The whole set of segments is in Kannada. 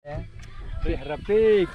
Rapik.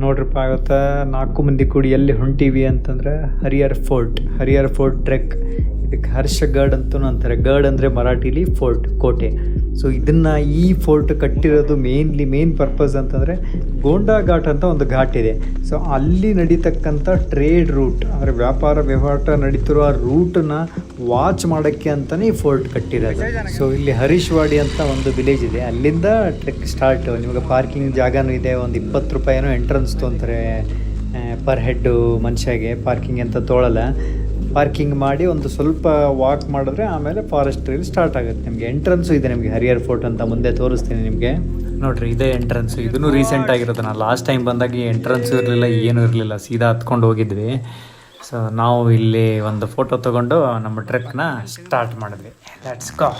ನೋಡ್ರಪ್ಪ ಆಗುತ್ತೆ 4 ಮಂದಿ ಕೂಡಿ ಎಲ್ಲಿ ಹೊಂಟೀವಿ ಅಂತಂದ್ರೆ ಹರಿಹರ್ ಫೋರ್ಟ್ ಟ್ರೆಕ್. ಇದಕ್ಕೆ ಹರ್ಷಗಢ್ ಅಂತೂ ಅಂತಾರೆ. ಗಢ್ ಅಂದರೆ ಮರಾಠಿಲಿ ಫೋರ್ಟ್, ಕೋಟೆ. ಸೊ ಇದನ್ನು ಈ ಫೋರ್ಟ್ ಕಟ್ಟಿರೋದು ಮೇನ್ ಪರ್ಪಸ್ ಅಂತಂದರೆ ಗೋಂಡಾ ಘಾಟ್ ಅಂತ ಒಂದು ಘಾಟ್ ಇದೆ. ಸೊ ಅಲ್ಲಿ ನಡೀತಕ್ಕಂಥ ಟ್ರೇಡ್ ರೂಟ್, ಅಂದರೆ ವ್ಯಾಪಾರ ವ್ಯವಹಾರ ನಡೀತಿರೋ ಆ ರೂಟನ್ನ ವಾಚ್ ಮಾಡೋಕ್ಕೆ ಅಂತಲೇ ಈ ಫೋರ್ಟ್ ಕಟ್ಟಿರೋದು. ಸೊ ಇಲ್ಲಿ ಹರೀಶ್ವಾಡಿ ಅಂತ ಒಂದು ವಿಲೇಜ್ ಇದೆ, ಅಲ್ಲಿಂದ ಟ್ರೆಕ್ ಸ್ಟಾರ್ಟ್. ನಿಮಗೆ ಪಾರ್ಕಿಂಗ್ ಜಾಗನೂ ಇದೆ. ಒಂದು 20 ರೂಪಾಯಿನೋ ಎಂಟ್ರೆನ್ಸ್ ತೊಗೊಂತಾರೆ ಪರ್ ಹೆಡ್ಡು ಮನುಷ್ಯಗೆ. ಪಾರ್ಕಿಂಗ್ ಅಂತ ತೊಗೊಳಲ್ಲ. ಪಾರ್ಕಿಂಗ್ ಮಾಡಿ ಒಂದು ಸ್ವಲ್ಪ ವಾಕ್ ಮಾಡಿದ್ರೆ ಆಮೇಲೆ ಫಾರೆಸ್ಟ್ ಟ್ರೈಲ್ ಸ್ಟಾರ್ಟ್ ಆಗುತ್ತೆ. ನಿಮಗೆ ಎಂಟ್ರೆನ್ಸು ಇದೆ, ನಿಮಗೆ ಹರಿಹರ್ ಫೋರ್ಟ್ ಅಂತ ಮುಂದೆ ತೋರಿಸ್ತೀನಿ ನಿಮಗೆ. ನೋಡಿರಿ, ಇದೇ ಎಂಟ್ರೆನ್ಸು. ಇದನ್ನು ರೀಸೆಂಟ್ ಆಗಿರೋದು. ನಾನು ಲಾಸ್ಟ್ ಟೈಮ್ ಬಂದಾಗ ಎಂಟ್ರೆನ್ಸು ಇರಲಿಲ್ಲ, ಏನೂ ಇರಲಿಲ್ಲ, ಸೀದಾ ಹತ್ಕೊಂಡು ಹೋಗಿದ್ವಿ. ಸೊ ನಾವು ಇಲ್ಲಿ ಒಂದು ಫೋಟೋ ತೊಗೊಂಡು ನಮ್ಮ ಟ್ರೆಕ್ನ ಸ್ಟಾರ್ಟ್ ಮಾಡಿದ್ವಿ. Let's go.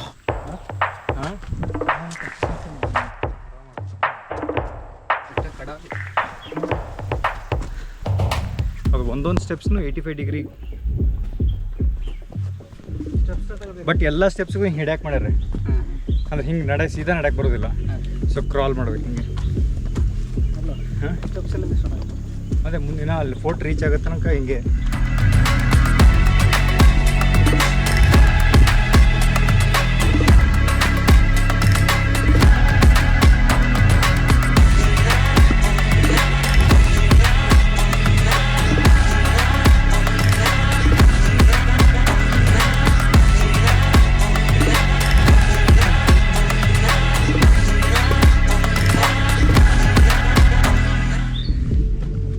ಅದು ಒಂದೊಂದು ಸ್ಟೆಪ್ಸ್ನು 85 ಡಿಗ್ರಿ, ಬಟ್ ಎಲ್ಲ ಸ್ಟೆಪ್ಸ್ಗೂ ಹಿಂಗೆ ಹಿಡ್ಯಾಕೆ ಮಾಡ್ಯಾರ. ಅಂದ್ರೆ ಹಿಂಗೆ ಸೀದಾ ನಡ್ಯಕ್ಕೆ ಬರೋದಿಲ್ಲ. ಸೊ ಕ್ರಾಲ್ ಮಾಡ್ಬೇಕು ಹಿಂಗೆ. ಹಾಂ, ಅದೇ ಮುಂದಿನ ಅಲ್ಲಿ ಫೋರ್ಟ್ ರೀಚ್ ಆಗೋ ತನಕ ಹಿಂಗೆ.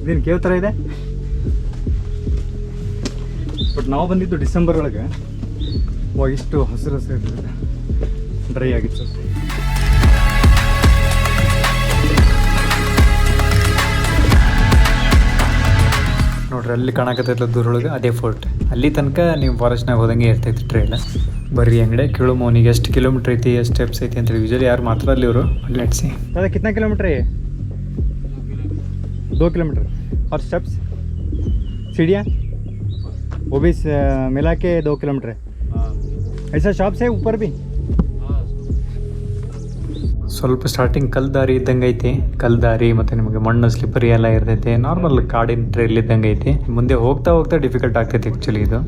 ಇದೇನು ಕೇವ್ ಥರ ಇದೆ, ಬಟ್ ನಾವು ಬಂದಿದ್ದು ಡಿಸೆಂಬರ್ ಒಳಗೆ. ಇಷ್ಟು ಹಸಿರು ಇರ್ತದೆ, ಡ್ರೈ ಆಗಿತ್ತು. ನೋಡ್ರಿ, ಅಲ್ಲಿ ಕಾಣಕತ್ತೈತಲ್ಲ ದೂರೊಳಗೆ, ಅದೇ ಫೋರ್ಟ್. ಅಲ್ಲಿ ತನಕ ನೀವು ಫಾರೆಸ್ಟ್ನಾಗ ಹೋದಂಗೆ ಇರ್ತೈತಿ ಟ್ರೈಲ್. ಬರ್ರಿ ಅಂಗಡಿ ಕೇಳು ಮೋನಿಗೆ ಎಷ್ಟು ಕಿಲೋಮೀಟ್ರ್ ಐತಿ, ಎಷ್ಟು ಸ್ಟೆಪ್ಸ್ ಐತಿ ಅಂತ. ಯೂಶಲಿ ಯಾರು ಮಾತಾಡಲಿ ಇವರು. ಲೆಟ್ಸಿ ಅದೇ ಕಿतना किलोमीटर है? 2 किलोमीटर. और स्टेप्स सीढ़ियाँ वो भी मिला के 2 किलोमीटर है. ऐसा शॉप्स है ऊपर भी. ಸ್ವಲ್ಪ ಸ್ಟಾರ್ಟಿಂಗ್ ಕಲ್ದಾರಿ ಇದ್ದಂಗೆ ಐತಿ. ಕಲ್ದಾರಿ ಮತ್ತು ನಿಮಗೆ ಮಣ್ಣು ಸ್ಲಿಪ್ಪರಿ ಎಲ್ಲ ಇರ್ತೈತೆ. ನಾರ್ಮಲ್ ಕಾಡಿನ ಟ್ರೈಲ್ ಇದ್ದಂಗೆ ಐತಿ. ಮುಂದೆ ಹೋಗ್ತಾ ಡಿಫಿಕಲ್ಟ್ ಆಗ್ತೈತಿ ಆ್ಯಕ್ಚುಲಿ ಇದು.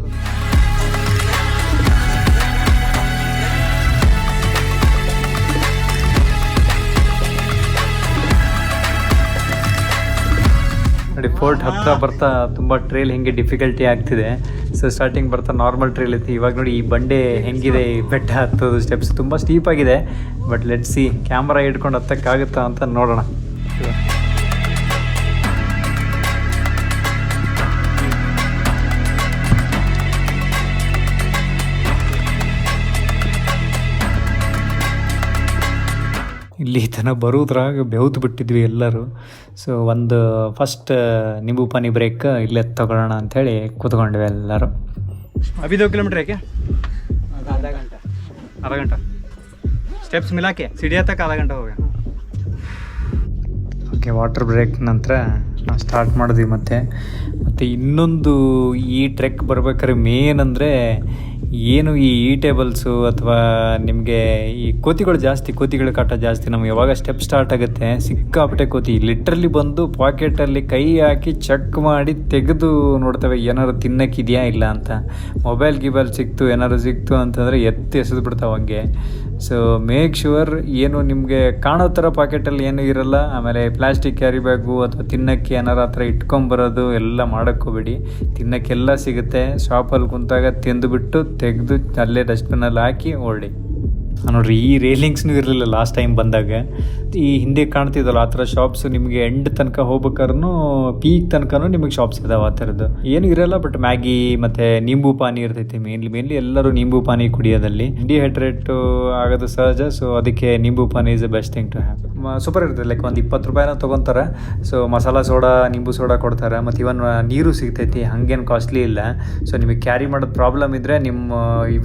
ನೋಡಿ, ಫೋರ್ಟ್ ಹತ್ರ ಬರ್ತಾ ತುಂಬ ಟ್ರೈಲ್ ಹೆಂಗೆ ಡಿಫಿಕಲ್ಟಿ ಆಗ್ತಿದೆ. ಸೊ ಸ್ಟಾರ್ಟಿಂಗ್ ಬರ್ತಾ ನಾರ್ಮಲ್ ಟ್ರೈಲ್ ಐತಿ. ಇವಾಗ ನೋಡಿ ಈ ಬಂಡೆ ಹೆಂಗಿದೆ, ಈ ಬೆಟ್ಟ ಹತ್ತೋದು ಸ್ಟೆಪ್ಸ್ ತುಂಬ ಸ್ಟೀಪ್ ಆಗಿದೆ. ಬಟ್ ಲೆಟ್ಸ್ ಸಿ, ಕ್ಯಾಮ್ರಾ ಇಟ್ಕೊಂಡು ಹತ್ತಕ್ಕಾಗುತ್ತಾ ಅಂತ ನೋಡೋಣ. ಇಲ್ಲಿ ತನಕ ಬರೋದ್ರಾಗ ಬೆವ್ತು ಬಿಟ್ಟಿದ್ವಿ ಎಲ್ಲರೂ. ಸೊ ಒಂದು ಫಸ್ಟ್ ನಿಂಬು ಪಾನಿ ಬ್ರೇಕ್ ಇಲ್ಲೇ ತಗೊಳ್ಳೋಣ ಅಂಥೇಳಿ ಕೂತ್ಕೊಂಡ್ವಿ ಎಲ್ಲರೂ. ಅಭಿ 2 किलोमीटर है क्या? आधा घंटा स्टेप्स मिला के सीढ़िया तक आधा घंटा हो गया. ಓಕೆ, ವಾಟರ್ ಬ್ರೇಕ್ ನಂತರ ನಾವು ಸ್ಟಾರ್ಟ್ ಮಾಡಿದ್ವಿ. ಮತ್ತು ಇನ್ನೊಂದು ಈ ಟ್ರೆಕ್ ಬರ್ಬೇಕಾದ್ರೆ ಮೇನ್ ಅಂದರೆ ಏನು ಈ ಟೇಬಲ್ಸು ಅಥವಾ ನಿಮಗೆ ಈ ಕೋತಿಗಳು ಜಾಸ್ತಿ, ಕೋತಿಗಳ ಕಾಟ ಜಾಸ್ತಿ. ನಮ್ಗೆ ಯಾವಾಗ ಸ್ಟೆಪ್ ಸ್ಟಾರ್ಟ್ ಆಗುತ್ತೆ ಸಿಕ್ಕಾಪಟ್ಟೆ ಕೋತಿ ಲಿಟ್ರಲಿ ಬಂದು ಪಾಕೆಟಲ್ಲಿ ಕೈ ಹಾಕಿ ಚೆಕ್ ಮಾಡಿ ತೆಗೆದು ನೋಡ್ತವೆ ಏನಾದ್ರು ತಿನ್ನಕ್ಕಿದೆಯಾ ಇಲ್ಲ ಅಂತ. ಮೊಬೈಲ್ ಏನಾದ್ರು ಸಿಕ್ತು ಅಂತಂದರೆ ಎತ್ತಿ ಎಸೆದು ಬಿಡ್ತಾವೆ ಹಂಗೆ. ಸೊ ಮೇಕ್ ಶ್ಯೂರ್ ಏನು ನಿಮಗೆ ಕಾಣೋ ಥರ ಪಾಕೆಟಲ್ಲಿ ಏನೂ ಇರಲ್ಲ. ಆಮೇಲೆ ಪ್ಲಾಸ್ಟಿಕ್ ಕ್ಯಾರಿ ಬ್ಯಾಗು ಅಥವಾ ತಿನ್ನಕ್ಕೆ ಏನಾರು ಆ ಥರ ಇಟ್ಕೊಂಬರೋದು ಎಲ್ಲ ಮಾಡೋಕ್ಕೋಬೇಡಿ. ತಿನ್ನಕ್ಕೆಲ್ಲ ಸಿಗುತ್ತೆ. ಶಾಪಲ್ಲಿ ಕುಂತಾಗ ತಿಂದುಬಿಟ್ಟು ತೆಗೆದು ಅಲ್ಲೇ ಡಸ್ಟ್ಬಿನ್ನಲ್ಲಿ ಹಾಕಿ ಓಡಿ. ನೋಡ್ರಿ ಈ ರೇಲಿಂಗ್ಸ್ನೂ ಇರಲಿಲ್ಲ ಲಾಸ್ಟ್ ಟೈಮ್ ಬಂದಾಗ. ಈ ಹಿಂದೆ ಕಾಣ್ತಿದ್ದಲ್ಲ ಆ ಥರ ಶಾಪ್ಸ್ ನಿಮಗೆ ಎಂಡ್ ತನಕ ಹೋಗ್ಬೇಕಾದ್ರೂ ಪೀಕ್ ತನಕನೂ ನಿಮಗೆ ಶಾಪ್ಸ್ ಇದಾವೆ ಆ ಥರದ್ದು. ಏನು ಇರಲ್ಲ, ಬಟ್ ಮ್ಯಾಗಿ ಮತ್ತು ನಿಂಬು ಪಾನಿ ಇರ್ತೈತಿ. ಮೇನ್ಲಿ ಎಲ್ಲರೂ ನಿಂಬು ಪಾನಿ ಕುಡಿಯೋದಲ್ಲಿ ಡಿಹೈಡ್ರೇಟ್ ಆಗೋದು ಸಹಜ. ಸೊ ಅದಕ್ಕೆ nimbu pani is the best thing to have. Super ಇರ್ತದೆ. ಲೈಕ್ ಒಂದು 20 ರೂಪಾಯಿನ ತೊಗೊತಾರೆ. So masala soda, nimbu soda ಕೊಡ್ತಾರೆ, ಮತ್ತು ಇವನ್ ನೀರು ಸಿಗ್ತೈತಿ, ಹಾಗೇನು ಕಾಸ್ಟ್ಲಿ ಇಲ್ಲ. ಸೊ ನಿಮಗೆ ಕ್ಯಾರಿ ಮಾಡೋದು ಪ್ರಾಬ್ಲಮ್ ಇದ್ದರೆ ನಿಮ್ಮ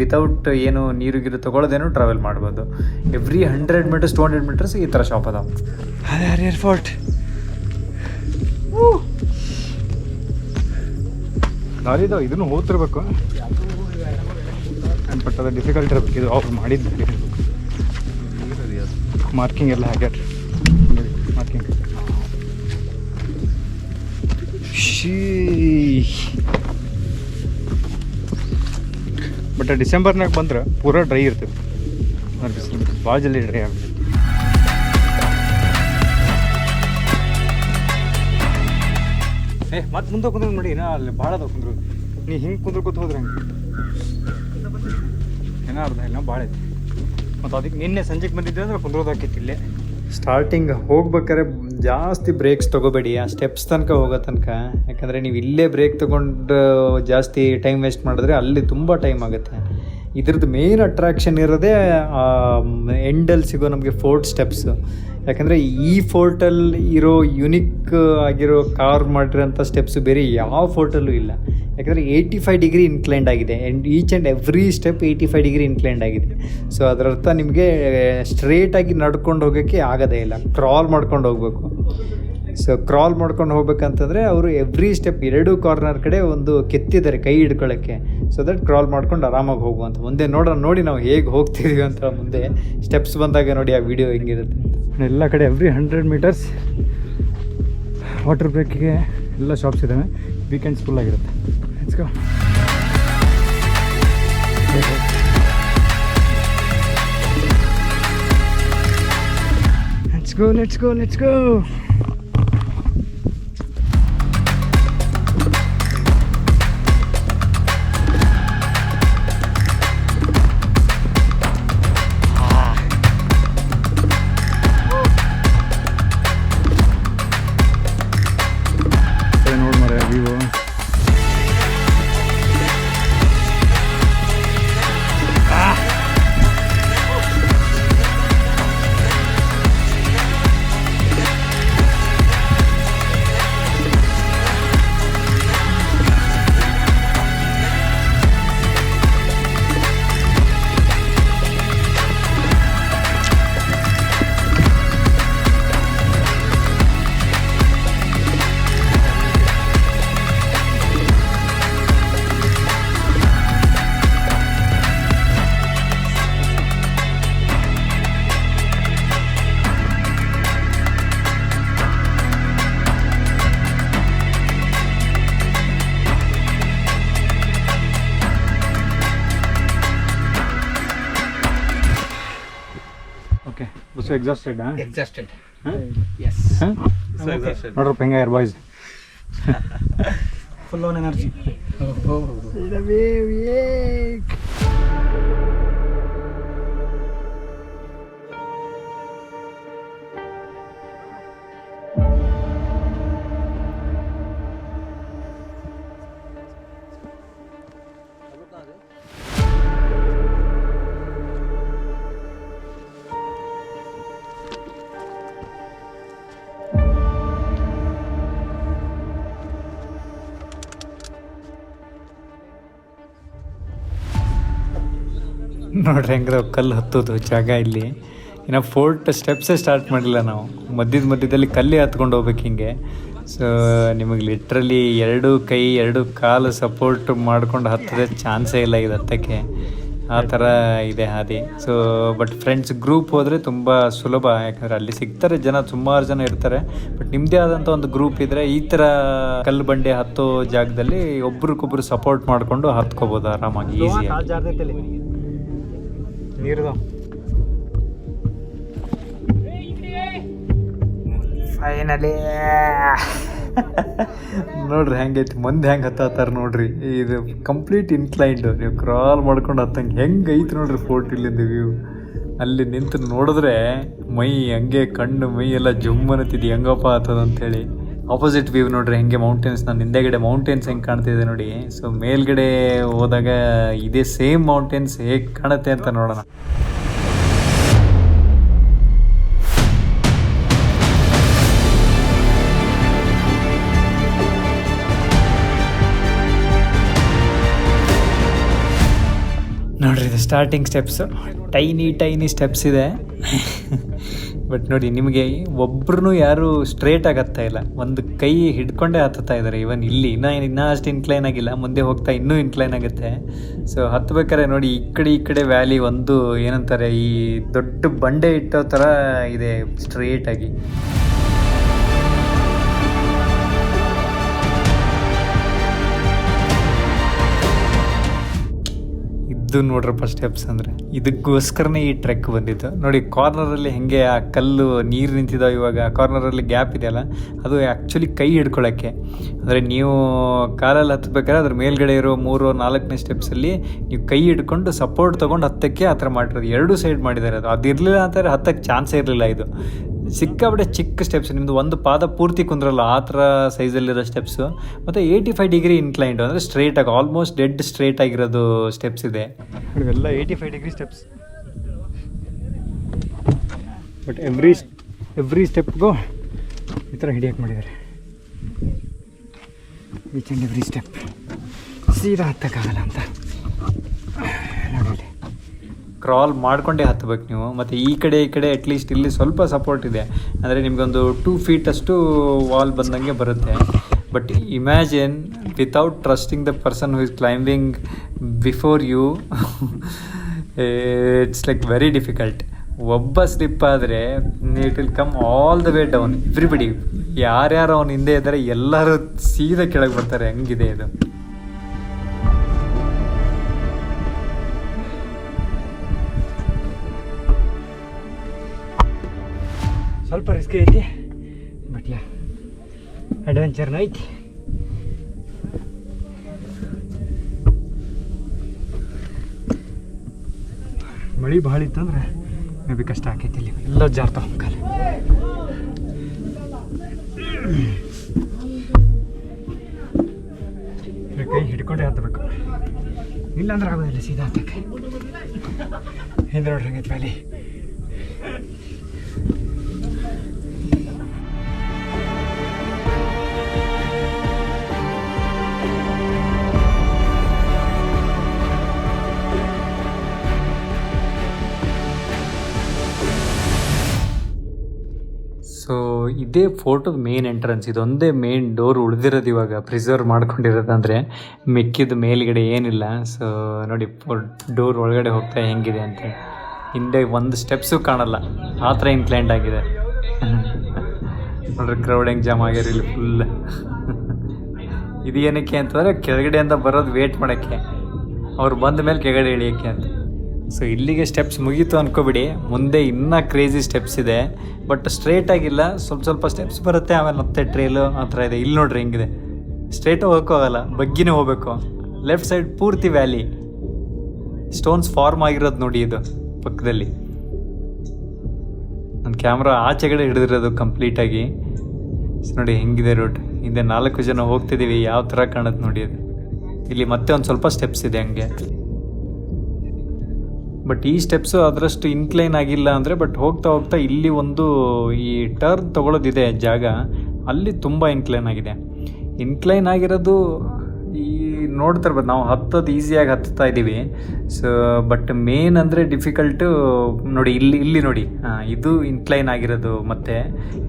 ವಿತೌಟ್ ಏನು ನೀರು ಗೀರು ತೊಗೊಳ್ಳೋದೇನು ಟ್ರಾವೆಲ್ ಮಾಡ್ಬೋದು. ಎವ್ರಿ 100 ಮೀಟರ್ಸ್ 200 ಮೀಟರ್ಸ್ ಈ ಥರ ಶಾಪ್ ಅದಾವೆ. ಅದೇ ಹರಿಯರ್ ಫೋರ್ಟ್ ದಾರಿದಾವೆ. ಇದನ್ನು ಹೋಗ್ತಿರ್ಬೇಕು, ಬಟ್ ಅದು ಡಿಫಿಕಲ್ಟ್ ಇರ್ಬೇಕು. ಇದು ಅವ್ರು ಮಾಡಿದ್ದು ಮಾರ್ಕಿಂಗ್ ಎಲ್ಲ ಹಾಗ್ಯಾರ. ಮಾರ್ಕಿಂಗ್ ಬಟ್ ಡಿಸೆಂಬರ್ನಾಗ ಬಂದ್ರೆ ಪೂರಾ ಡ್ರೈ ಇರ್ತದೆ. ಭಾಳ ಜಲ್ದಿ ಡ್ರೈ ಆಗ್ತದೆ. ಮತ್ತೆ ಮುಂದೆ ಕುಂದ್ರು ನೋಡಿ, ಅಲ್ಲಿ ಭಾಳ ಅದಾವ ಕುಂದ್ರು. ನೀ ಹಿಂಗೆ ಕುಂದ್ರು ಕೂತ್ ಹೋದ್ರೆ ಹಂಗೆ ಏನೋ ಅರ್ಧ ಇಲ್ಲ, ಭಾಳ ಐತಿ. ಮತ್ತು ಅದಕ್ಕೆ ನಿನ್ನೆ ಸಂಜೆಗೆ ಬಂದಿದ್ದೆ ಅಂದ್ರೆ ಕುಂದ್ರೋದಾಕೈತಿ ಇಲ್ಲೇ. ಸ್ಟಾರ್ಟಿಂಗ್ ಹೋಗ್ಬೇಕಾದ್ರೆ ಜಾಸ್ತಿ ಬ್ರೇಕ್ಸ್ ತೊಗೋಬೇಡಿ ಆ ಸ್ಟೆಪ್ಸ್ ತನಕ ಹೋಗೋ ತನಕ. ಯಾಕಂದರೆ ನೀವು ಇಲ್ಲೇ ಬ್ರೇಕ್ ತೊಗೊಂಡು ಜಾಸ್ತಿ ಟೈಮ್ ವೇಸ್ಟ್ ಮಾಡಿದ್ರೆ ಅಲ್ಲಿ ತುಂಬ ಟೈಮ್ ಆಗುತ್ತೆ. ಇದ್ರದ್ದು ಮೇನ್ ಅಟ್ರಾಕ್ಷನ್ ಇರೋದೇ ಎಂಡಲ್ಲಿ ಸಿಗೋ ನಮಗೆ ಫೋರ್ಟ್ ಸ್ಟೆಪ್ಸು. ಯಾಕಂದರೆ ಈ ಫೋರ್ಟಲ್ಲಿ ಇರೋ ಯುನಿಕ್ ಆಗಿರೋ ಕಾರ್ ಮಾಡಿರೋಂಥ ಸ್ಟೆಪ್ಸು ಬೇರೆ ಯಾವ ಫೋರ್ಟಲ್ಲೂ ಇಲ್ಲ. ಯಾಕಂದರೆ 85 ಡಿಗ್ರಿ ಇನ್ಕ್ಲೈಂಡ್ ಆಗಿದೆ. And each and every step 85 degree inclined ಆಗಿದೆ. ಸೊ ಅದರರ್ಥ ನಿಮಗೆ ಸ್ಟ್ರೇಟಾಗಿ ನಡ್ಕೊಂಡು ಹೋಗೋಕ್ಕೆ ಆಗೋದೇ ಇಲ್ಲ, ಕ್ರಾಲ್ ಮಾಡ್ಕೊಂಡು ಹೋಗಬೇಕು. ಸೊ ಕ್ರಾಲ್ ಮಾಡ್ಕೊಂಡು ಹೋಗ್ಬೇಕಂತಂದರೆ ಅವರು ಎವ್ರಿ ಸ್ಟೆಪ್ 2 ಕಾರ್ನರ್ ಕಡೆ ಒಂದು ಕೆತ್ತಿದ್ದಾರೆ ಕೈ ಹಿಡ್ಕೊಳ್ಳೋಕ್ಕೆ. ಸೊ ದಟ್ ಕ್ರಾಲ್ ಮಾಡ್ಕೊಂಡು ಆರಾಮಾಗಿ ಹೋಗುವಂಥ. ಮುಂದೆ ನೋಡಿ ನಾವು ಹೇಗೆ ಹೋಗ್ತಿದ್ದೀವಿ ಅಂತ ಮುಂದೆ ಸ್ಟೆಪ್ಸ್ ಬಂದಾಗ ನೋಡಿ ಆ ವಿಡಿಯೋ ಹೆಂಗಿರುತ್ತೆ. ಎಲ್ಲ ಕಡೆ ಎವ್ರಿ 100 ಮೀಟರ್ಸ್ ವಾಟರ್ ಬ್ರೇಕಿಗೆ ಎಲ್ಲ ಶಾಪ್ಸ್ ಇದ್ದಾವೆ. ವೀಕೆಂಡ್ಸ್ ಫುಲ್ ಆಗಿರುತ್ತೆ. Let's go. Let's go. ನೋಡಿ ಮರ view. Okay, bus exhausted. Yes. So exhausted. ನೋಡ್ರಪ್ಪ ಹೆಂಗಾರ ಬಾಯ್ಸ್, Full on energy. ನೋಡ್ರಿ ಹೆಂಗ್ರ ಕಲ್ಲು ಹತ್ತೋದು ಜಾಗ ಇಲ್ಲಿ. ಇನ್ನು ಫೋರ್ಟ್ ಸ್ಟೆಪ್ಸೇ ಸ್ಟಾರ್ಟ್ ಮಾಡಿಲ್ಲ ನಾವು, ಮಧ್ಯದಲ್ಲಿ ಕಲ್ಲೇ ಹತ್ಕೊಂಡು ಹೋಗ್ಬೇಕು ಹಿಂಗೆ. ಸೊ ನಿಮಗೆ ಲಿಟ್ರಲಿ 2 ಕೈ 2 ಕಾಲು ಸಪೋರ್ಟ್ ಮಾಡ್ಕೊಂಡು ಹತ್ತೋದೇ ಚಾನ್ಸೇ ಇಲ್ಲ ಇದು ಹತ್ತಕ್ಕೆ. ಆ ಥರ ಇದೆ ಹಾದಿ. ಸೊ ಬಟ್ ಫ್ರೆಂಡ್ಸ್ ಗ್ರೂಪ್ ಹೋದರೆ ತುಂಬ ಸುಲಭ, ಯಾಕಂದರೆ ಅಲ್ಲಿ ಸಿಗ್ತಾರೆ ಜನ, ಸುಮಾರು ಜನ ಇರ್ತಾರೆ. ಬಟ್ ನಿಮ್ಮದೇ ಆದಂಥ ಒಂದು ಗ್ರೂಪ್ ಇದ್ದರೆ ಈ ಥರ ಕಲ್ಲು ಬಂಡೆ ಹತ್ತೋ ಜಾಗದಲ್ಲಿ ಒಬ್ರಿಗೊಬ್ರು ಸಪೋರ್ಟ್ ಮಾಡಿಕೊಂಡು ಹತ್ಕೋಬೋದು ಆರಾಮಾಗಿ, ಈಸಿಯಾಗಿ. ನೀರು ಫೈನಲಿ ನೋಡ್ರಿ ಹೆಂಗೈತಿ, ಮಂದಿ ಹೆಂಗೆ ಹತ್ತಾರ ನೋಡ್ರಿ. ಇದು ಕಂಪ್ಲೀಟ್ ಇನ್ಕ್ಲೈಂಡ್, ನೀವು ಕ್ರಾಲ್ ಮಾಡ್ಕೊಂಡು ಹತ್ತಂಗೆ ಹೆಂಗೆ ಐತಿ ನೋಡ್ರಿ ಫೋರ್ಟ್ ಇಲ್ಲಿಂದ ವ್ಯೂ. ಅಲ್ಲಿ ನಿಂತು ನೋಡಿದ್ರೆ ಮೈ ಹಂಗೆ ಕಣ್ಣು ಮೈ ಎಲ್ಲ ಜುಮ್ ಅನ್ನತ್ತಿದ್ದು ಹೆಂಗಪ್ಪ ಅಂತೇಳಿ. ಆಪೋಸಿಟ್ ವ್ಯೂ ನೋಡ್ರಿ ಹೆಂಗೆ ಮೌಂಟೇನ್ಸ್, ನಾನು ಹಿಂದೆಗಡೆ ಮೌಂಟೇನ್ಸ್ ಹೆಂಗೆ ಕಾಣ್ತಿದೆ ನೋಡಿ. ಸೊ ಮೇಲ್ಗಡೆ ಹೋದಾಗ ಇದೇ ಸೇಮ್ ಮೌಂಟೇನ್ಸ್ ಹೇಗೆ ಕಾಣುತ್ತೆ ಅಂತ ನೋಡೋಣ. ನೋಡ್ರಿ ಇದು ಸ್ಟಾರ್ಟಿಂಗ್ ಸ್ಟೆಪ್ಸು, ಟೈನಿ ಸ್ಟೆಪ್ಸ್ ಇದೆ. ಬಟ್ ನೋಡಿ ನಿಮಗೆ ಒಬ್ರು ಯಾರು ಸ್ಟ್ರೇಟಾಗಿ ಹತ್ತಾ ಇಲ್ಲ, ಒಂದು ಕೈ ಹಿಡ್ಕೊಂಡೇ ಹತ್ತುತ್ತಾ ಇದ್ದಾರೆ. ಇವನ್ ಇಲ್ಲಿ ಇನ್ನೂ ಅಷ್ಟು ಇನ್ಕ್ಲೈನ್ ಆಗಿಲ್ಲ, ಮುಂದೆ ಹೋಗ್ತಾ ಇನ್ನೂ ಇನ್ಕ್ಲೈನ್ ಆಗುತ್ತೆ. ಸೊ ಹತ್ಬೇಕಾರೆ ನೋಡಿ ಈ ಕಡೆ ವ್ಯಾಲಿ ಒಂದು ಏನಂತಾರೆ, ಈ ದೊಡ್ಡ ಬಂಡೆ ಇಟ್ಟೋ ಥರ ಇದೆ ಸ್ಟ್ರೇಟಾಗಿ. ಇದು ನೋಡ್ರಪ್ಪ ಸ್ಟೆಪ್ಸ್ ಅಂದರೆ, ಇದಕ್ಕೋಸ್ಕರನೇ ಈ ಟ್ರೆಕ್ ಬಂದಿತ್ತು. ನೋಡಿ ಕಾರ್ನರಲ್ಲಿ ಹೆಂಗೆ ಆ ಕಲ್ಲು ನೀರು ನಿಂತಿದ್ದಾವೆ, ಇವಾಗ ಕಾರ್ನರಲ್ಲಿ ಗ್ಯಾಪ್ ಇದೆಯಲ್ಲ ಅದು ಆ್ಯಕ್ಚುಲಿ ಕೈ ಹಿಡ್ಕೊಳ್ಳೋಕ್ಕೆ. ಅಂದರೆ ನೀವು ಕಾಲಲ್ಲಿ ಹತ್ತಬೇಕಾದ್ರೆ ಅದ್ರ ಮೇಲ್ಗಡೆ ಇರೋ 3-4ನೇ ಸ್ಟೆಪ್ಸಲ್ಲಿ ನೀವು ಕೈ ಹಿಡ್ಕೊಂಡು ಸಪೋರ್ಟ್ ತೊಗೊಂಡು ಹತ್ತಕ್ಕೆ ಆ ಥರ ಮಾಡಿರೋದು. ಎರಡೂ ಸೈಡ್ ಮಾಡಿದ್ದಾರೆ. ಅದು ಇರಲಿಲ್ಲ ಅಂತಾರೆ ಹತ್ತಕ್ಕೆ ಚಾನ್ಸೇ ಇರಲಿಲ್ಲ. ಇದು ಸಿಕ್ಕಾಬಿಟ್ಟೆ ಚಿಕ್ಕ ಸ್ಟೆಪ್ಸ್, ನಿಮ್ಮದು ಒಂದು ಪಾದ ಪೂರ್ತಿ ಕುಂದ್ರಲ್ಲ ಆ ಥರ ಸೈಜಲ್ಲಿರೋ ಸ್ಟೆಪ್ಸು. ಮತ್ತು 85 ಡಿಗ್ರಿ ಇನ್ಕ್ಲೈಂಡು, ಅಂದರೆ ಸ್ಟ್ರೇಟಾಗಿ ಆಲ್ಮೋಸ್ಟ್ ಡೆಡ್ ಸ್ಟ್ರೇಟ್ ಆಗಿರೋದು ಸ್ಟೆಪ್ಸ್ ಇದೆ. ಇವೆಲ್ಲ 85 ಡಿಗ್ರಿ ಸ್ಟೆಪ್ಸ್. ಬಟ್ ಎವ್ರಿ ಸ್ಟೆಪ್ಗೂ ಈ ಥರ ಹಿಡಿಯೋಕೆ ಮಾಡಿದ್ದಾರೆ. ಈಚ್ ಆ್ಯಂಡ್ ಎವ್ರಿ ಸ್ಟೆಪ್ ಸೀದಾ ಹತ್ತಕ್ಕಾಗಲ್ಲ ಅಂತ ನೋಡಿ. ಕ್ರಾಲ್ ಮಾಡ್ಕೊಂಡೇ ಹತ್ತಬೇಕು ನೀವು. ಮತ್ತು ಈ ಕಡೆ ಅಟ್ಲೀಸ್ಟ್ ಇಲ್ಲಿ ಸ್ವಲ್ಪ ಸಪೋರ್ಟ್ ಇದೆ, ಅಂದರೆ ನಿಮಗೊಂದು 2 feet ಅಷ್ಟು ವಾಲ್ ಬಂದಂಗೆ ಬರುತ್ತೆ. But imagine without trusting the person who is climbing before you, it's like very difficult. ಒಬ್ಬ ಸ್ಲಿಪ್ ಆದರೆ it will come all the way down. Everybody, ಯಾರ್ಯಾರು ಅವನ ಹಿಂದೆ ಇದ್ದಾರೆ ಎಲ್ಲರೂ ಸೀದಾ ಕೆಳಗೆ ಬರ್ತಾರೆ. ಹಂಗಿದೆ ಇದು. ಸ್ವಲ್ಪ ರಿಸ್ಕ್ ಐತಿ, ಬಟ್ ಯಾ ಅಡ್ವೆಂಚರ್ನೂ ಐತಿ. ಮಳೆ ಭಾಳ ಇತ್ತಂದ್ರೆ ಮೇ ಬಿ ಕಷ್ಟ ಆಕೈತಿ. ಇಲ್ಲಿ ಎಲ್ಲ ಜಾರ್ತಾವ ಕಾಲ. ಕೈ ಹಿಡ್ಕೊಂಡೇ ಹತ್ತಬೇಕು, ಇಲ್ಲಾಂದ್ರೆ ಆಗೋದಿಲ್ಲ ಸೀದಾ ಹತ್ತಕ್ಕೆ. ಹಿಂದೆ ನೋಡ್ರಿ ಹಂಗೈತಿ ವ್ಯಾಲಿ. ಸೊ ಇದೇ ಫೋಟೋದ ಮೇನ್ ಎಂಟ್ರೆನ್ಸ್, ಇದೊಂದೇ ಮೇನ್ ಡೋರ್ ಉಳಿದಿರೋದು ಇವಾಗ ಪ್ರಿಸರ್ವ್ ಮಾಡ್ಕೊಂಡಿರೋದಂದರೆ. ಮಿಕ್ಕಿದ ಮೇಲ್ಗಡೆ ಏನಿಲ್ಲ. ಸೊ ನೋಡಿ ಡೋರ್ ಒಳಗಡೆ ಹೋಗ್ತಾ ಹೆಂಗಿದೆ ಅಂತ. ಹಿಂದೆ ಒಂದು ಸ್ಟೆಪ್ಸು ಕಾಣಲ್ಲ, ಆ ಥರ ಇನ್ಕ್ಲೈಂಡ್ ಆಗಿದೆ. ನೋಡ್ರಿ ಕ್ರೌಡ್ ಹೆಂಗೆ ಜಾಮ್ ಆಗ್ಯಾರ ಇಲ್ಲಿ ಫುಲ್. ಇದು ಏನಕ್ಕೆ ಅಂತಂದರೆ ಕೆಳಗಡೆಯಿಂದ ಬರೋದು ವೇಟ್ ಮಾಡೋಕ್ಕೆ, ಅವ್ರು ಬಂದ ಮೇಲೆ ಕೆಳಗಡೆ ಇಳಿಯೋಕ್ಕೆ ಅಂತ. ಸೊ ಇಲ್ಲಿಗೆ ಸ್ಟೆಪ್ಸ್ ಮುಗೀತು ಅಂದ್ಕೊಬಿಡಿ, ಮುಂದೆ ಇನ್ನೂ ಕ್ರೇಜಿ ಸ್ಟೆಪ್ಸ್ ಇದೆ. ಬಟ್ ಸ್ಟ್ರೇಟ್ ಆಗಿಲ್ಲ, ಸ್ವಲ್ಪ ಸ್ಟೆಪ್ಸ್ ಬರುತ್ತೆ, ಆಮೇಲೆ ಮತ್ತೆ ಟ್ರೇಲು ಆ ಥರ ಇದೆ. ಇಲ್ಲಿ ನೋಡ್ರಿ ಹೆಂಗಿದೆ, ಸ್ಟ್ರೇಟು ಹೋಗೋಕ್ಕಾಗಲ್ಲ, ಬಗ್ಗಿನೇ ಹೋಗಬೇಕು. ಲೆಫ್ಟ್ ಸೈಡ್ ಪೂರ್ತಿ ವ್ಯಾಲಿ, ಸ್ಟೋನ್ಸ್ ಫಾರ್ಮ್ ಆಗಿರೋದು ನೋಡಿ ಇದು ಪಕ್ಕದಲ್ಲಿ. ನನ್ನ ಕ್ಯಾಮ್ರಾ ಆಚೆಗಡೆ ಹಿಡಿದಿರೋದು ಕಂಪ್ಲೀಟಾಗಿ. ನೋಡಿ ಹೆಂಗಿದೆ ರೋಡ್. ಹಿಂದೆ 4 ಜನ ಹೋಗ್ತಿದ್ದೀವಿ, ಯಾವ ಥರ ಕಾಣುತ್ತೆ ನೋಡಿ ಅದು. ಇಲ್ಲಿ ಮತ್ತೆ ಒಂದು ಸ್ವಲ್ಪ ಸ್ಟೆಪ್ಸ್ ಇದೆ ಹಂಗೆ. ಬಟ್ ಈ ಸ್ಟೆಪ್ಸು ಅದರಷ್ಟು ಇನ್ಕ್ಲೈನ್ ಆಗಿಲ್ಲ ಅಂದರೆ. ಬಟ್ ಹೋಗ್ತಾ ಇಲ್ಲಿ ಒಂದು ಈ ಟರ್ನ್ ತೊಗೊಳೋದಿದೆ ಜಾಗ, ಅಲ್ಲಿ ತುಂಬ ಇನ್ಕ್ಲೈನ್ ಆಗಿದೆ. ಇನ್ಕ್ಲೈನ್ ಆಗಿರೋದು ಈ ನೋಡ್ತಾ ಇರ್ಬೋದು ನಾವು, ಹತ್ತೋದು ಈಸಿಯಾಗಿ ಹತ್ತುತ್ತಾ ಇದ್ದೀವಿ. ಸೊ ಬಟ್ ಮೇನ್ ಅಂದರೆ ಡಿಫಿಕಲ್ಟು ನೋಡಿ ಇಲ್ಲಿ ನೋಡಿ, ಇದು ಇನ್ಕ್ಲೈನ್ ಆಗಿರೋದು. ಮತ್ತು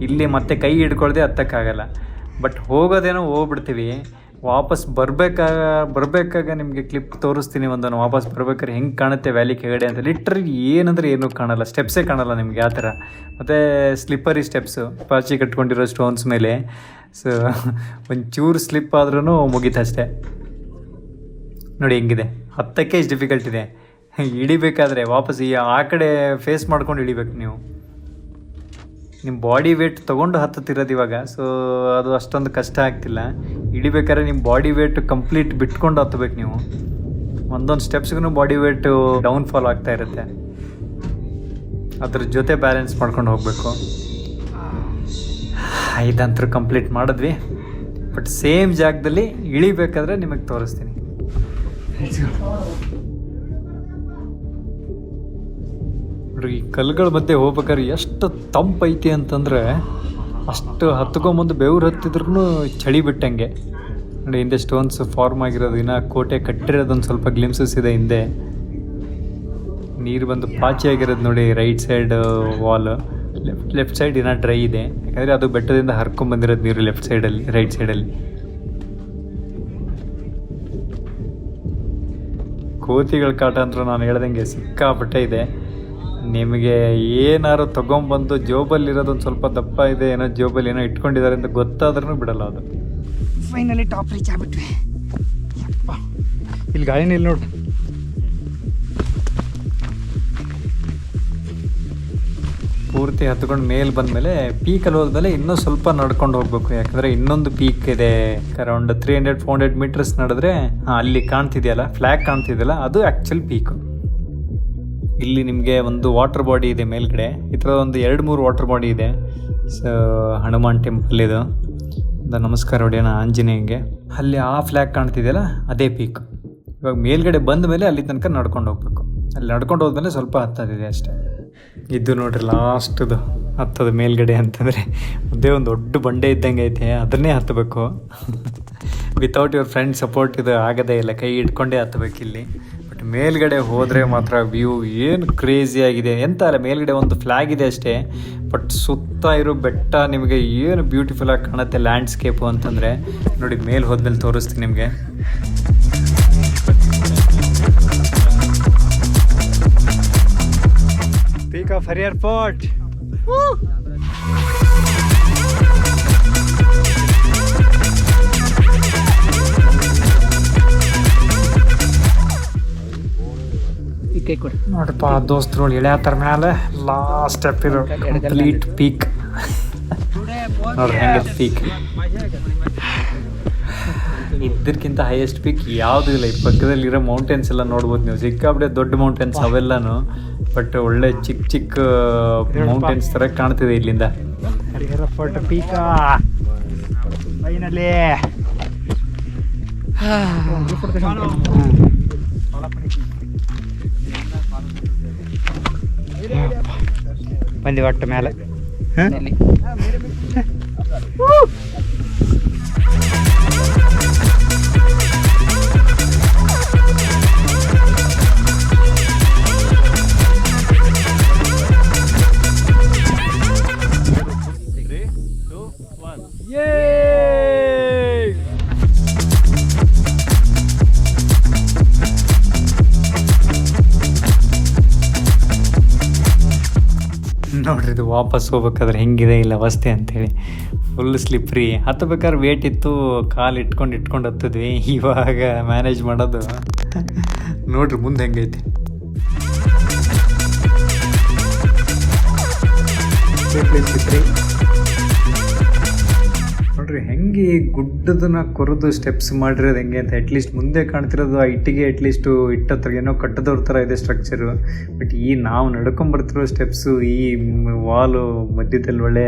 ಇಲ್ಲಿ ಮತ್ತೆ ಕೈ ಹಿಡ್ಕೊಳ್ದೆ ಹತ್ತಕ್ಕಾಗಲ್ಲ. ಬಟ್ ಹೋಗೋದೇನೋ ಹೋಗ್ಬಿಡ್ತೀವಿ. ವಾಪಸ್ ಬರಬೇಕಾಗ ನಿಮಗೆ ಕ್ಲಿಪ್ ತೋರಿಸ್ತೀನಿ ಒಂದನ್ನು. ವಾಪಸ್ ಬರ್ಬೇಕಾದ್ರೆ ಹೆಂಗೆ ಕಾಣುತ್ತೆ ವ್ಯಾಲಿ ಕೆಳಗಡೆ ಅಂತ. ಲಿಟ್ರಲಿ ಏನಂದರೆ ಏನೂ ಕಾಣಲ್ಲ, ಸ್ಟೆಪ್ಸೇ ಕಾಣಲ್ಲ ನಿಮಗೆ ಆ ಥರ. ಮತ್ತು ಸ್ಲಿಪ್ಪರಿ ಸ್ಟೆಪ್ಸು, ಪಾಚಿ ಕಟ್ಕೊಂಡಿರೋ ಸ್ಟೋನ್ಸ್ ಮೇಲೆ. ಸೊ ಒಂಚೂರು ಸ್ಲಿಪ್ ಆದ್ರೂ ಮುಗೀತಷ್ಟೇ. ನೋಡಿ ಹೆಂಗಿದೆ, ಹತ್ತಕ್ಕೆ ಇಷ್ಟು ಡಿಫಿಕಲ್ಟ್ ಇದೆ. ಇಳಿಬೇಕಾದ್ರೆ ವಾಪಸ್ ಆ ಕಡೆ ಫೇಸ್ ಮಾಡ್ಕೊಂಡು ಇಳಿಬೇಕು ನೀವು. ನಿಮ್ಮ ಬಾಡಿ ವೇಟ್ ತೊಗೊಂಡು ಹತ್ತುತ್ತಿರೋದು ಇವಾಗ. ಸೊ ಅದು ಅಷ್ಟೊಂದು ಕಷ್ಟ ಆಗ್ತಿಲ್ಲ. ಇಳಿಬೇಕಾದ್ರೆ ನಿಮ್ಮ ಬಾಡಿ ವೇಟ್ ಕಂಪ್ಲೀಟ್ ಬಿಟ್ಕೊಂಡು ಹತ್ತಬೇಕು ನೀವು. ಒಂದೊಂದು ಸ್ಟೆಪ್ಸ್ಗೂ ಬಾಡಿ ವೇಟು ಡೌನ್ಫಾಲ್ ಆಗ್ತಾ ಇರುತ್ತೆ. ಅದ್ರ ಜೊತೆ ಬ್ಯಾಲೆನ್ಸ್ ಮಾಡ್ಕೊಂಡು ಹೋಗಬೇಕು. ಇದಂತೂ ಕಂಪ್ಲೀಟ್ ಮಾಡಿದ್ವಿ. ಬಟ್ ಸೇಮ್ ಜಾಗದಲ್ಲಿ ಇಳಿಬೇಕಾದ್ರೆ ನಿಮಗೆ ತೋರಿಸ್ತೀನಿ. ನೋಡ್ರಿ, ಈ ಕಲ್ಲುಗಳ ಮಧ್ಯೆ ಹೋಗ್ಬೇಕಾದ್ರೆ ಎಷ್ಟು ತಂಪೈತಿ ಅಂತಂದರೆ ಅಷ್ಟು ಹತ್ಕೊಂಬಂದು ಬೆವ್ರು ಹತ್ತಿದ್ರೂ ಚಳಿ ಬಿಟ್ಟಂಗೆ. ನೋಡಿ, ಹಿಂದೆ ಸ್ಟೋನ್ಸ್ ಫಾರ್ಮ್ ಆಗಿರೋದು, ಇನ್ನು ಕೋಟೆ ಕಟ್ಟಿರೋದೊಂದು ಸ್ವಲ್ಪ ಗ್ಲಿಮ್ಸಸ್ ಇದೆ ಹಿಂದೆ. ನೀರು ಬಂದು ಪಾಚಿ ಆಗಿರೋದು ನೋಡಿ, right side wall. Left side ಇನ್ನೂ ಡ್ರೈ ಇದೆ, ಯಾಕಂದರೆ ಅದು ಬೆಟ್ಟದಿಂದ ಹರ್ಕೊಂಬಂದಿರೋದು ನೀರು ಲೆಫ್ಟ್ ಸೈಡಲ್ಲಿ, ರೈಟ್ ಸೈಡಲ್ಲಿ. ಕೋತಿಗಳ ಕಾಟ ಅಂತೂ ನಾನು ಹೇಳ್ದಂಗೆ ಸಿಕ್ಕಾಪಟ್ಟೆ ಇದೆ. ನಿಮಗೆ ಏನಾರು ತೊಗೊಂಬಂದು ಜೋಬಲ್ಲಿರೋದೊಂದು ಸ್ವಲ್ಪ ದಪ್ಪ ಇದೆ, ಏನೋ ಜೋಬಲ್ಲಿ ಏನೋ ಇಟ್ಕೊಂಡಿದ್ದಾರೆ ಅಂತ ಗೊತ್ತಾದ್ರೂ ಬಿಡಲ್ಲ ಅದು. ಫೈನಲಿ ಟಾಪ್ ರೀಚ್ ಆಗ್ಬಿಟ್ವಿ. ಇಲ್ಲಿ ಗಾಳಿನ ಇಲ್ಲಿ ನೋಡಿ. ಪೂರ್ತಿ ಹತ್ಕೊಂಡು ಮೇಲೆ ಬಂದಮೇಲೆ ಪೀಕಲ್ಲಿ ಹೋದ್ಮೇಲೆ ಇನ್ನೂ ಸ್ವಲ್ಪ ನಡ್ಕೊಂಡು ಹೋಗ್ಬೇಕು, ಯಾಕಂದರೆ ಇನ್ನೊಂದು ಪೀಕ್ ಇದೆ. ಅರೌಂಡ್ 300-400 ಮೀಟರ್ಸ್ ನಡೆದ್ರೆ ಅಲ್ಲಿ ಕಾಣ್ತಿದೆಯಲ್ಲ, ಫ್ಲ್ಯಾಗ್ ಕಾಣ್ತಿದೆಯಲ್ಲ, ಅದು ಆ್ಯಕ್ಚುಲ್ ಪೀಕು. ಇಲ್ಲಿ ನಿಮಗೆ ಒಂದು ವಾಟರ್ ಬಾಡಿ ಇದೆ ಮೇಲ್ಗಡೆ. ಈ ಥರ ಒಂದು 2-3 ವಾಟರ್ ಬಾಡಿ ಇದೆ. ಸೊ ಹನುಮಾನ್ ಟೆಂಪಲ್ ಇದು. ನಮಸ್ಕಾರ ಹೊಡೆಯೋಣ ಆಂಜನೇಯಂಗೆ. ಅಲ್ಲಿ ಆ ಫ್ಲ್ಯಾಗ್ ಕಾಣ್ತಿದೆಯಲ್ಲ, ಅದೇ ಪೀಕ್. ಇವಾಗ ಮೇಲ್ಗಡೆ ಬಂದ ಮೇಲೆ ಅಲ್ಲಿ ತನಕ ನಡ್ಕೊಂಡು ಹೋಗ್ಬೇಕು. ಅಲ್ಲಿ ನಡ್ಕೊಂಡು ಹೋದ್ಮೇಲೆ ಸ್ವಲ್ಪ ಹತ್ತದಿದೆ ಅಷ್ಟೇ. ಇದು ನೋಡ್ರಿ ಲಾಸ್ಟದು ಹತ್ತದ ಮೇಲ್ಗಡೆ ಅಂತಂದರೆ ಅದೇ ಒಂದು ದೊಡ್ಡ ಬಂಡೆ ಇದ್ದಂಗೆ ಐತೆ, ಅದನ್ನೇ ಹತ್ತಬೇಕು. ವಿತೌಟ್ ಯುವರ್ ಫ್ರೆಂಡ್ ಸಪೋರ್ಟ್ ಇದು ಆಗೋದೇ ಇಲ್ಲ, ಕೈ ಇಟ್ಕೊಂಡೇ ಹತ್ತಬೇಕು ಇಲ್ಲಿ. ಬಟ್ ಮೇಲ್ಗಡೆ ಹೋದರೆ ಮಾತ್ರ ವ್ಯೂ ಏನು ಕ್ರೇಜಿ ಆಗಿದೆ. ಎಂತ ಅಲ್ಲ, ಮೇಲ್ಗಡೆ ಒಂದು ಫ್ಲ್ಯಾಗ್ ಇದೆ ಅಷ್ಟೇ, ಬಟ್ ಸುತ್ತ ಇರೋ ಬೆಟ್ಟ ನಿಮಗೆ ಏನು ಬ್ಯೂಟಿಫುಲ್ಲಾಗಿ ಕಾಣುತ್ತೆ ಲ್ಯಾಂಡ್ಸ್ಕೇಪು ಅಂತಂದರೆ. ನೋಡಿ, ಮೇಲೆ ಹೋದ್ಮೇಲೆ ತೋರಿಸ್ತೀನಿ ನಿಮಗೆ. Peak of Harrier Fort. ನೋಡಪ್ಪ ದೋಸ್ತರು ಇಳಿಯತ್ತಾರ ಮೇಲೆ ಲಾಸ್ಟ್ ಸ್ಟೆಪ್ ಇರೋ ಕಂಪ್ಲೀಟ್ ಪೀಕ್. ನೋಡ್ರಿ ಹೆಂಗೆ ಪೀಕ್. ಇದಕ್ಕಿಂತ ಹೈಯೆಸ್ಟ್ ಪೀಕ್ ಯಾವುದೂ ಇಲ್ಲ. ಈ ಪಕ್ಕದಲ್ಲಿರೋ ಮೌಂಟೇನ್ಸ್ ಎಲ್ಲ ನೋಡ್ಬೋದು ನೀವು. ಸಿಕ್ಕಾಬಿಟ್ಟೆ ದೊಡ್ಡ ಮೌಂಟೇನ್ಸ್ ಅವೆಲ್ಲನೂ, ಬಟ್ ಒಳ್ಳೆ ಚಿಕ್ಕ ಚಿಕ್ಕ ಮೌಂಟೇನ್ಸ್ ಥರ ಕಾಣ್ತಿದೆ ಇಲ್ಲಿಂದ. Harihar fort peak finally. ಬಂದಿ ಒಟ್ಟು ಮೇಲೆ. ನೋಡ್ರಿ, ಇದು ವಾಪಸ್ ಹೋಗ್ಬೇಕಾದ್ರೆ ಹೆಂಗಿದೆ ಇಲ್ಲ ಅವಸ್ಥೆ ಅಂಥೇಳಿ. Full slippery. ಹತ್ತಬೇಕಾದ್ರೆ ವೇಟ್ ಇತ್ತು, ಕಾಲು ಇಟ್ಕೊಂಡು ಹತ್ತಿದ್ವಿ. ಇವಾಗ ಮ್ಯಾನೇಜ್ ಮಾಡೋದು ನೋಡ್ರಿ ಮುಂದೆ ಹೆಂಗೈತೆ. ನೋಡ್ರಿ ಹೆಂಗೆ ಗುಡ್ಡದನ್ನ ಕೊರೆದು ಸ್ಟೆಪ್ಸ್ ಮಾಡಿರೋದು ಹೆಂಗೆ ಅಂತ. ಅಟ್ಲೀಸ್ಟ್ ಮುಂದೆ ಕಾಣ್ತಿರೋದು ಆ ಇಟ್ಟಿಗೆ ಅಟ್ಲೀಸ್ಟು ಇಟ್ಟತ್ರ ಏನೋ ಕಟ್ಟದವ್ರ ಥರ ಇದೆ ಸ್ಟ್ರಕ್ಚರು. ಬಟ್ ಈ ನಾವು ನಡ್ಕೊಂಬರ್ತಿರೋ ಸ್ಟೆಪ್ಸು, ಈ ವಾಲು ಮಧ್ಯದಲ್ಲಿ ಒಳ್ಳೆ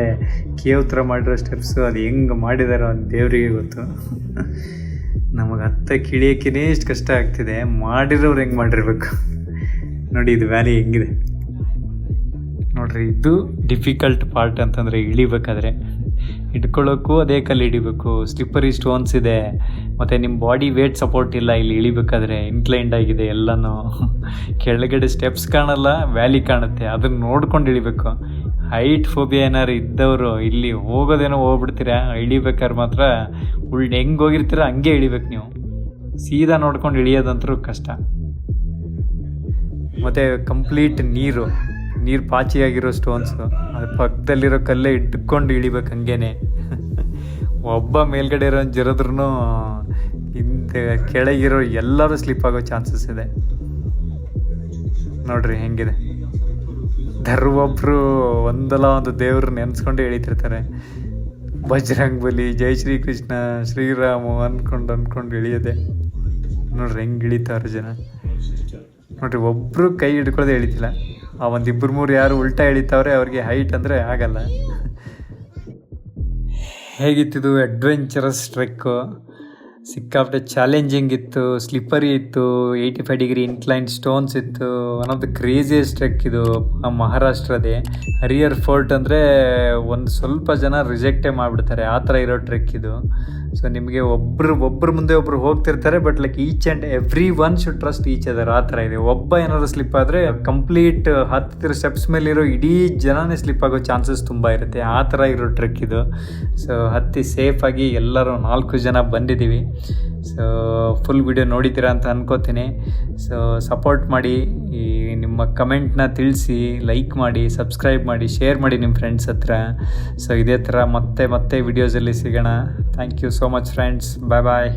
ಕೇವ್ ಥರ ಮಾಡಿರೋ ಸ್ಟೆಪ್ಸು, ಅದು ಹೆಂಗೆ ಮಾಡಿದಾರೋ ಅದು ದೇವರಿಗೆ ಗೊತ್ತು. ನಮಗೆ ಹತ್ತಕ್ಕೆ ಇಳಿಯೋಕ್ಕೇ ಇಷ್ಟು ಕಷ್ಟ ಆಗ್ತಿದೆ, ಮಾಡಿರೋರು ಹೆಂಗೆ ಮಾಡಿರ್ಬೇಕು. ನೋಡಿ ಇದು ವ್ಯಾಲಿ ಹೆಂಗಿದೆ ನೋಡ್ರಿ. ಇದು ಡಿಫಿಕಲ್ಟ್ ಪಾರ್ಟ್ ಅಂತಂದರೆ ಇಳಿಬೇಕಾದ್ರೆ. ಇಟ್ಕೊಳ್ಳೋಕ್ಕೂ ಅದೇ ಕಲ್ಲು ಹಿಡಿಬೇಕು, ಸ್ಲಿಪ್ಪರಿ ಸ್ಟೋನ್ಸ್ ಇದೆ, ಮತ್ತು ನಿಮ್ಮ ಬಾಡಿ ವೇಟ್ ಸಪೋರ್ಟ್ ಇಲ್ಲ ಇಲ್ಲಿ ಇಳಿಬೇಕಾದ್ರೆ. ಇನ್ಕ್ಲೈನ್ಡ್ ಆಗಿದೆ ಎಲ್ಲನೂ. ಕೆಳಗಡೆ ಸ್ಟೆಪ್ಸ್ ಕಾಣಲ್ಲ, ವ್ಯಾಲಿ ಕಾಣುತ್ತೆ, ಅದನ್ನು ನೋಡ್ಕೊಂಡು ಇಳಿಬೇಕು. ಹೈಟ್ ಫೋಬಿಯಾ ಏನಾರು ಇದ್ದವರು ಇಲ್ಲಿ ಹೋಗೋದೇನೋ ಹೋಗ್ಬಿಡ್ತೀರಾ, ಇಳಿಬೇಕಾದ್ರೆ ಮಾತ್ರ ಹೆಂಗೆ ಹೋಗಿರ್ತೀರ ಹಂಗೆ ಇಳಿಬೇಕು ನೀವು. ಸೀದಾ ನೋಡ್ಕೊಂಡು ಇಳಿಯೋದಂತರೂ ಕಷ್ಟ. ಮತ್ತು ಕಂಪ್ಲೀಟ್ ನೀರು ಪಾಚಿಯಾಗಿರೋ ಸ್ಟೋನ್ಸು, ಅದ್ರ ಪಕ್ಕದಲ್ಲಿರೋ ಕಲ್ಲೇ ಇಟ್ಕೊಂಡು ಇಳಿಬೇಕು ಹಂಗೇನೆ. ಒಬ್ಬ ಮೇಲ್ಗಡೆ ಇರೋ ಜರದ್ರೂ ಹಿಂದೆ ಕೆಳಗಿರೋ ಎಲ್ಲರೂ ಸ್ಲಿಪ್ ಆಗೋ ಚಾನ್ಸಸ್ ಇದೆ. ನೋಡ್ರಿ ಹೆಂಗಿದೆ. ಒಬ್ಬರು ಒಂದಲ್ಲ ಒಂದು ದೇವ್ರು ನೆನೆಸ್ಕೊಂಡು ಎಳಿತಿರ್ತಾರೆ. ಬಜರಂಗ್ ಬಲಿ, ಜೈ ಶ್ರೀಕೃಷ್ಣ, ಶ್ರೀರಾಮು ಅಂದ್ಕೊಂಡು ಇಳಿಯೋದೆ. ನೋಡ್ರಿ ಹೆಂಗೆ ಇಳಿತಾರೆ ಜನ. ನೋಡ್ರಿ ಒಬ್ಬರು ಕೈ ಹಿಡ್ಕೊಳ್ಳೋದೇ ಎಳಿತಿಲ್ಲ. ಆ ಒಂದು ಇಬ್ಬರು ಮೂರು ಯಾರು ಉಲ್ಟಾ ಎಳಿತಾವ್ರೆ ಅವ್ರಿಗೆ ಹೈಟ್ ಅಂದರೆ ಆಗಲ್ಲ. ಹೇಗಿತ್ತಿದು ಅಡ್ವೆಂಚರಸ್ ಟ್ರೆಕ್ಕು, ಸಿಕ್ಕಾಪಟ್ಟೆ ಚಾಲೆಂಜಿಂಗ್ ಇತ್ತು, ಸ್ಲಿಪ್ಪರಿ ಇತ್ತು, 85 ಡಿಗ್ರಿ ಇನ್ಕ್ಲೈನ್ ಸ್ಟೋನ್ಸ್ ಇತ್ತು. One of the craziest trek ಇದು ಮಹಾರಾಷ್ಟ್ರದೇ. ಹರಿಯರ್ ಫೋರ್ಟ್ ಅಂದರೆ ಒಂದು ಸ್ವಲ್ಪ ಜನ ರಿಜೆಕ್ಟೇ ಮಾಡಿಬಿಡ್ತಾರೆ, ಆ ಥರ ಇರೋ ಟ್ರೆಕ್ ಇದು. ಸೊ ನಿಮಗೆ ಒಬ್ಬರು ಮುಂದೆ ಒಬ್ಬರು ಹೋಗ್ತಿರ್ತಾರೆ, but like each and every one should trust each other, ಆ ಥರ ಇದೆ. ಒಬ್ಬ ಏನಾದ್ರು ಸ್ಲಿಪ್ ಆದರೆ ಕಂಪ್ಲೀಟ್ ಹತ್ತಿರ ಸ್ಟೆಪ್ಸ್ ಮೇಲಿರೋ ಇಡೀ ಜನನೇ ಸ್ಲಿಪ್ ಆಗೋ ಚಾನ್ಸಸ್ ತುಂಬ ಇರುತ್ತೆ, ಆ ಥರ ಇರೋ ಟ್ರೆಕ್ ಇದು. ಸೊ ಹತ್ತಿ ಸೇಫಾಗಿ ಎಲ್ಲರೂ 4 ಜನ ಬಂದಿದ್ದೀವಿ. ಸೊ ಫುಲ್ ವಿಡಿಯೋ ನೋಡಿದ್ದೀರಾ ಅಂತ ಅನ್ಕೋತೀನಿ. ಸೊ ಸಪೋರ್ಟ್ ಮಾಡಿ, ಈ ನಿಮ್ಮ ಕಮೆಂಟ್ನ ತಿಳಿಸಿ, ಲೈಕ್ ಮಾಡಿ, ಸಬ್ಸ್ಕ್ರೈಬ್ ಮಾಡಿ, ಶೇರ್ ಮಾಡಿ ನಿಮ್ಮ ಫ್ರೆಂಡ್ಸ್ ಹತ್ರ. ಸೊ ಇದೇ ಥರ ಮತ್ತೆ ವಿಡಿಯೋಸಲ್ಲಿ ಸಿಗೋಣ. Thank you so much friends. Bye bye.